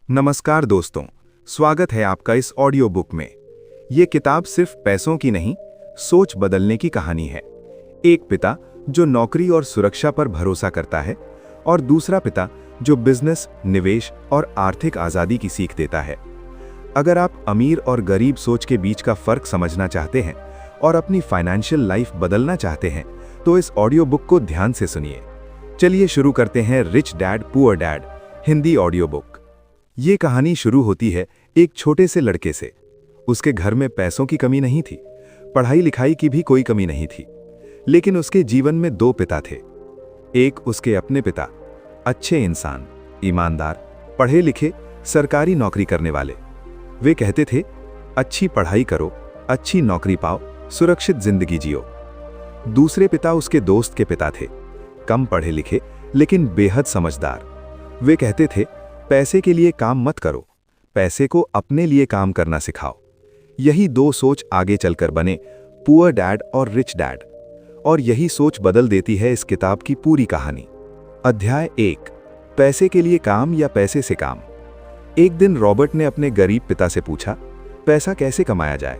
नमस्कार दोस्तों, स्वागत है आपका इस ऑडियो बुक में। ये किताब सिर्फ पैसों की नहीं, सोच बदलने की कहानी है। एक पिता जो नौकरी और सुरक्षा पर भरोसा करता है और दूसरा पिता जो बिजनेस, निवेश और आर्थिक आज़ादी की सीख देता है। अगर आप अमीर और गरीब सोच के बीच का फर्क समझना चाहते हैं और अपनी फाइनेंशियल लाइफ बदलना चाहते हैं तो इस ऑडियो बुक को ध्यान से सुनिए। चलिए शुरू करते हैं rich dad poor dad Hindi audio book. ये कहानी शुरू होती है एक छोटे से लड़के से। उसके घर में पैसों की कमी नहीं थी, पढ़ाई लिखाई की भी कोई कमी नहीं थी, लेकिन उसके जीवन में दो पिता थे। एक उसके अपने पिता, अच्छे इंसान, ईमानदार, पढ़े लिखे, सरकारी नौकरी करने वाले। वे कहते थे, अच्छी पढ़ाई करो, अच्छी नौकरी पाओ, सुरक्षित जिंदगी जियो। दूसरे पिता उसके दोस्त के पिता थे, कम पढ़े लिखे लेकिन बेहद समझदार। वे कहते थे, पैसे के लिए काम मत करो, पैसे को अपने लिए काम करना सिखाओ। यही दो सोच आगे चलकर बने पुअर डैड और रिच डैड, और यही सोच बदल देती है इस किताब की पूरी कहानी। अध्याय 1, पैसे के लिए काम या पैसे से काम। एक दिन रॉबर्ट ने अपने गरीब पिता से पूछा, पैसा कैसे कमाया जाए?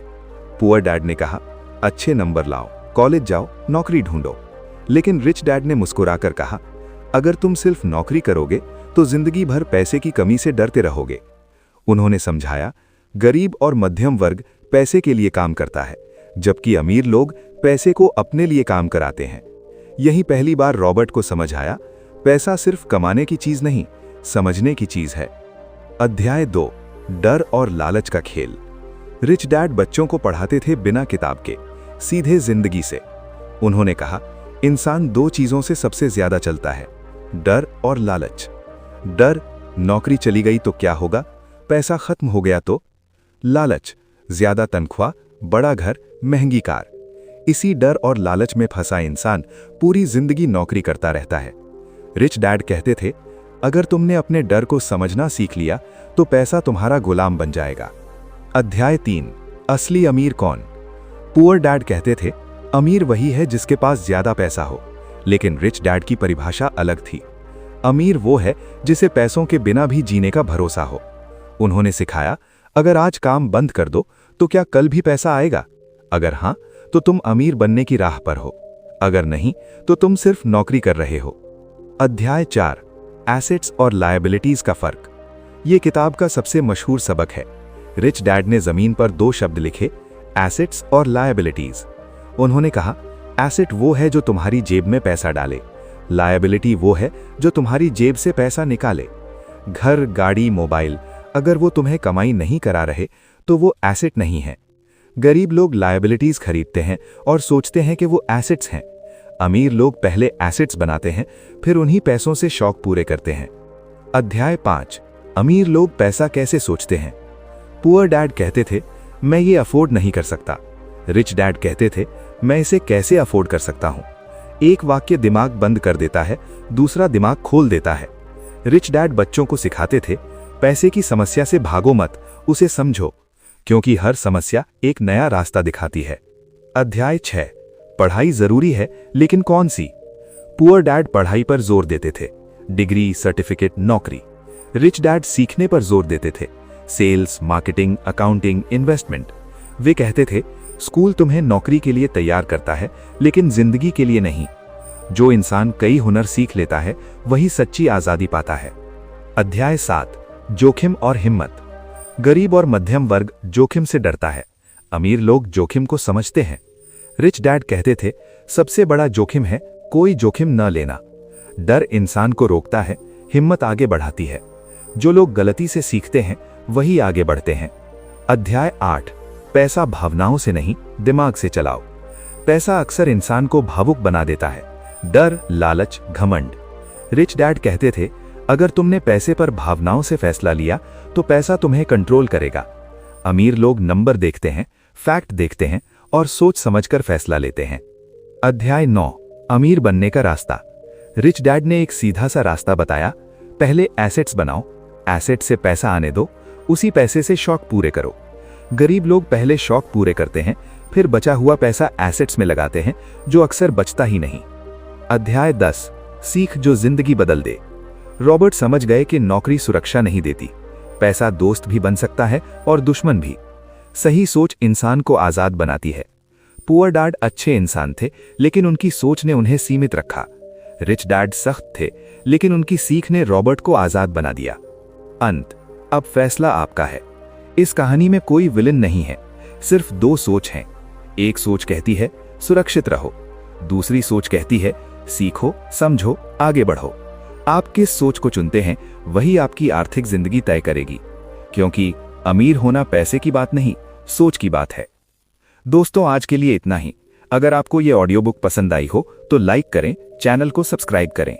पुअर डैड ने कहा, अच्छे नंबर लाओ, कॉलेज जाओ, नौकरी ढूंढो। लेकिन रिच डैड ने मुस्कुराकर कहा, अगर तुम सिर्फ नौकरी करोगे तो जिंदगी भर पैसे की कमी से डरते रहोगे। उन्होंने समझाया, गरीब और मध्यम वर्ग पैसे के लिए काम करता है, जबकि अमीर लोग पैसे को अपने लिए काम कराते हैं। यही पहली बार रॉबर्ट को समझ आया, पैसा सिर्फ कमाने की चीज नहीं, समझने की चीज है। अध्याय 2, डर और लालच का खेल। रिच डैड बच्चों को पढ़ाते थे बिना किताब के, सीधे जिंदगी से। उन्होंने कहा, इंसान दो चीजों से सबसे ज्यादा चलता है, डर और लालच। डर, नौकरी चली गई तो क्या होगा, पैसा खत्म हो गया तो। लालच, ज्यादा तनख्वाह, बड़ा घर, महंगी कार। इसी डर और लालच में फंसा इंसान पूरी जिंदगी नौकरी करता रहता है। रिच डैड कहते थे, अगर तुमने अपने डर को समझना सीख लिया तो पैसा तुम्हारा गुलाम बन जाएगा। अध्याय 3, असली अमीर कौन? पुअर डैड कहते थे, अमीर वही है जिसके पास ज्यादा पैसा हो, लेकिन रिच डैड की परिभाषा अलग थी। अमीर वो है जिसे पैसों के बिना भी जीने का भरोसा हो। उन्होंने सिखाया, अगर आज काम बंद कर दो तो क्या कल भी पैसा आएगा? अगर हां तो तुम अमीर बनने की राह पर हो, अगर नहीं तो तुम सिर्फ नौकरी कर रहे हो। अध्याय 4, एसेट्स और लायबिलिटीज का फर्क। ये किताब का सबसे मशहूर सबक है। रिच डैड ने जमीन पर दो शब्द लिखे, एसेट्स और लायबिलिटीज। उन्होंने कहा, एसेट वो है जो तुम्हारी जेब में पैसा डाले, लायबिलिटी वो है जो तुम्हारी जेब से पैसा निकाले। घर, गाड़ी, मोबाइल, अगर वो तुम्हें कमाई नहीं करा रहे तो वो एसेट नहीं है। गरीब लोग लायबिलिटीज खरीदते हैं और सोचते हैं कि वो एसेट्स हैं। अमीर लोग पहले एसेट्स बनाते हैं, फिर उन्हीं पैसों से शौक पूरे करते हैं। अध्याय 5, अमीर लोग पैसा कैसे सोचते हैं। पुअर डैड कहते थे, मैं ये अफोर्ड नहीं कर सकता। रिच डैड कहते थे, मैं इसे कैसे अफोर्ड कर सकता हूं। एक वाक्य दिमाग बंद कर देता है, दूसरा दिमाग खोल देता है। रिच डैड बच्चों को सिखाते थे, पैसे की समस्या से भागो मत, उसे समझो, क्योंकि हर समस्या एक नया रास्ता दिखाती है। अध्याय 6, पढ़ाई जरूरी है लेकिन कौन सी? पुअर डैड पढ़ाई पर जोर देते थे, डिग्री, सर्टिफिकेट, नौकरी। रिच डैड सीखने पर जोर देते थे, सेल्स, मार्केटिंग, अकाउंटिंग, इन्वेस्टमेंट। वे कहते थे, स्कूल तुम्हें नौकरी के लिए तैयार करता है लेकिन जिंदगी के लिए नहीं। जो इंसान कई हुनर सीख लेता है वही सच्ची आजादी पाता है। अध्याय 7, जोखिम और हिम्मत। गरीब और मध्यम वर्ग जोखिम से डरता है, अमीर लोग जोखिम को समझते हैं। रिच डैड कहते थे, सबसे बड़ा जोखिम है कोई जोखिम न लेना। डर इंसान को रोकता है, हिम्मत आगे बढ़ाती है। जो लोग गलती से सीखते हैं वही आगे बढ़ते हैं। अध्याय 8, पैसा भावनाओं से नहीं, दिमाग से चलाओ। पैसा अक्सर इंसान को भावुक बना देता है, डर, लालच, घमंड। रिच डैड कहते थे, अगर तुमने पैसे पर भावनाओं से फैसला लिया तो पैसा तुम्हें कंट्रोल करेगा। अमीर लोग नंबर देखते हैं, फैक्ट देखते हैं और सोच समझकर फैसला लेते हैं। अध्याय 9, अमीर बनने का रास्ता। रिच डैड ने एक सीधा सा रास्ता बताया, पहले एसेट्स बनाओ, एसेट से पैसा आने दो, उसी पैसे से शौक पूरे करो। गरीब लोग पहले शौक पूरे करते हैं, फिर बचा हुआ पैसा एसेट्स में लगाते हैं, जो अक्सर बचता ही नहीं। अध्याय 10, सीख जो जिंदगी बदल दे। रॉबर्ट समझ गए कि नौकरी सुरक्षा नहीं देती, पैसा दोस्त भी बन सकता है और दुश्मन भी। सही सोच इंसान को आजाद बनाती है। पुअर डैड अच्छे इंसान थे, लेकिन उनकी सोच ने उन्हें सीमित रखा। रिच डैड सख्त थे, लेकिन उनकी सीख ने रॉबर्ट को आजाद बना दिया। अंत, अब फैसला आपका है। इस कहानी में कोई विलन नहीं है, सिर्फ दो सोच हैं। एक सोच कहती है सुरक्षित रहो, दूसरी सोच कहती है सीखो, समझो, आगे बढ़ो। आप किस सोच को चुनते हैं वही आपकी आर्थिक जिंदगी तय करेगी, क्योंकि अमीर होना पैसे की बात नहीं, सोच की बात है। दोस्तों, आज के लिए इतना ही। अगर आपको ये ऑडियो बुक पसंद आई हो तो लाइक करें, चैनल को सब्सक्राइब करें।